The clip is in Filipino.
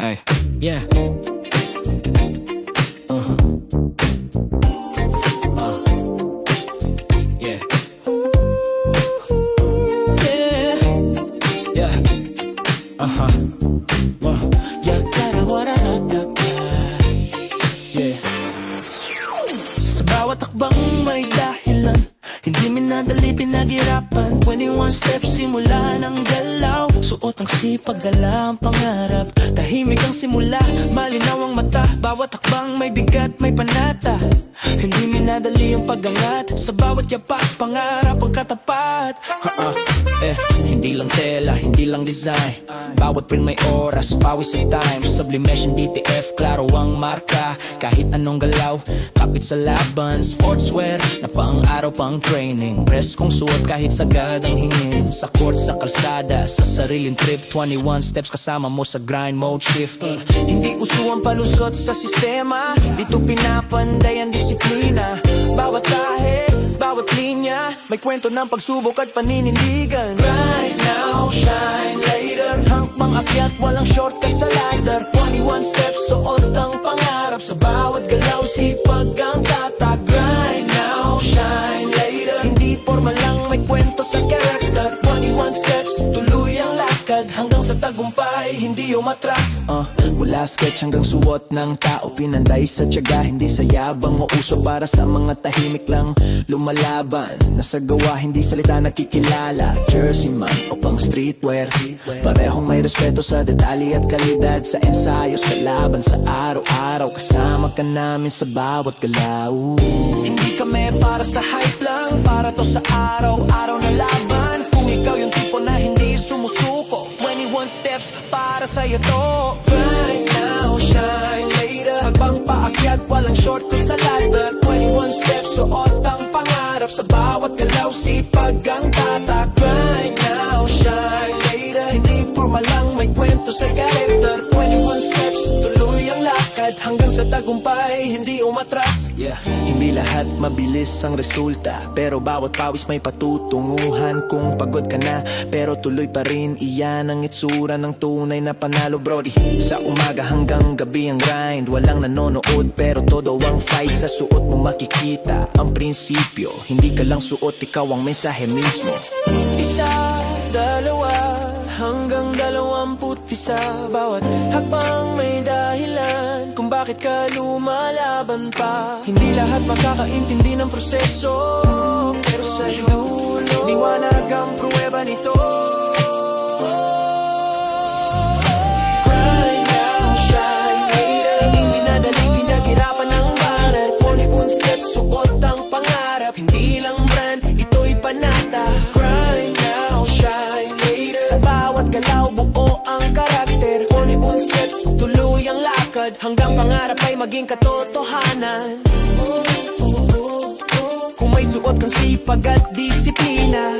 Ay, yeah. Yeah. Yeah. Yeah. Yeah, gotta what I like. Yeah. Sa bawat takbang may dahilan, hindi minadali pinaghirapan. 21 steps simula ng galaw, suot ang sipag, gala ang pangarap. Tahimik ang simula, malinaw ang mata. Bawat takbang may bigat, may panata. Hindi minadali yung pag-angat. Sa bawat yapak, pangarap ang katapat. Hindi lang tela, hindi lang design. Bawat print may oras, pawis at time. Sublimation, DTF, klaro ang marka. Kahit anong galaw, kapit sa laban. Sportswear, na pang araw pang training. Press kong suot kahit sagad ang hingin. Sa court, sa kalsada, sa sariling trip. 21 steps kasama mo sa grind mode shift. Hindi uso ang palusot sa sistema. Dito pinapanday ang disiplina. Bawat tahe, bawat linya, may kwento ng pagsubok at paninindigan. Right now, shine later. Hangpang akyat, walang shortcut sa ladder. 21 steps, suot ang pangarap. Sa bawat galaw, sipag ang tatak. Grind now, shine later. Hindi formal lang, may kwento sa character. 21 steps, tuloy ang lakad. Hanggang sa tagumpay, hindi umatras. Mula sketch hanggang suot ng tao, pinanday sa tiyaga, hindi sa yabang. O uso para sa mga tahimik lang lumalaban. Nasa gawa, hindi salita nakikilala. Jersey man o pang streetwear, parehong may respeto sa detalye at kalidad. Sa ensayos, kalaban sa araw-araw. Kasama ka namin sa bawat galaw. Hindi kami para sa hype lang, para to sa araw-araw na laban. Kung ikaw yung tipo na hindi sumusuko, 21 steps para sa'yo to. Right now, shine later. Hagbang paakyat, walang shortcut sa ladder. 21 steps, suot ang pangarap. Sa bawat galaw, sipag ang tatak. Right now, shine later. Hindi formal lang, may kwento sa character. 21 steps, tuloy ang lakad. Hanggang sa tagumpay, hindi umatras. Hindi lahat mabilis ang resulta, pero bawat pawis may patutunguhan. Kung pagod ka na, pero tuloy pa rin, iyan ang itsura ng tunay na panalo, brody. Sa umaga hanggang gabi ang grind, walang nanonood, pero todo ang fight. Sa suot mo makikita ang prinsipyo, hindi ka lang suot, ikaw ang mensahe mismo. Isa, dalawa, hanggang 21. Bawat hakbang may dahilan kung bakit ka lumalaban pa. Hindi lahat makakaintindi ng proseso, pero sa dulo, liwanag ang pruweba nito. Grind now, shine later. Hindi minadali, pinaghirapan ng barat. 21 steps, suot ang pangarap. Hindi lang brand, ito'y panata. Grind now, shine later. Sa bawat galaw, buo ang karakter. 21 steps, tuloy ang lakad. Hanggang pangarap ay maging katotohanan. Kung may suot kang sipag at disiplina,